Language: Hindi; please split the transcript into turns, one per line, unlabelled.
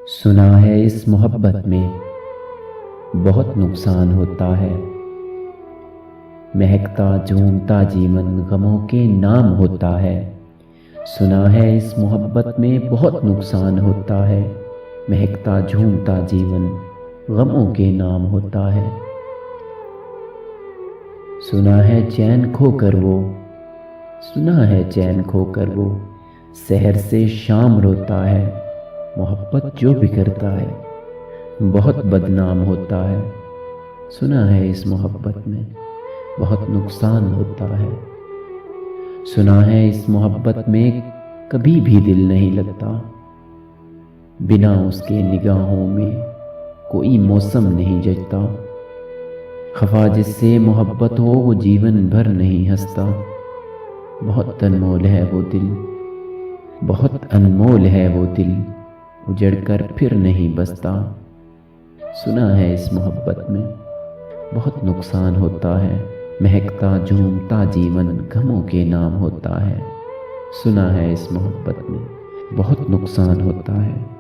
सुना है इस मोहब्बत में बहुत नुकसान होता है। महकता झूमता जीवन गमों के नाम होता है। सुना है इस मोहब्बत में बहुत नुकसान होता है। महकता झूमता जीवन गमों के नाम होता है। सुना है चैन खोकर वो, सुना है चैन खोकर वो शहर से शाम रोता है। मोहब्बत जो भी करता है बहुत बदनाम होता है। सुना है इस मोहब्बत में बहुत नुकसान होता है। सुना है इस मोहब्बत में कभी भी दिल नहीं लगता। बिना उसके निगाहों में कोई मौसम नहीं जचता। खफा जिससे मोहब्बत हो वो जीवन भर नहीं हंसता। बहुत अनमोल है वो दिल, बहुत अनमोल है वो दिल, उजड़ कर फिर नहीं बसता। सुना है इस मोहब्बत में बहुत नुकसान होता है। महकता झूमता जीवन गमों के नाम होता है। सुना है इस मोहब्बत में बहुत नुकसान होता है।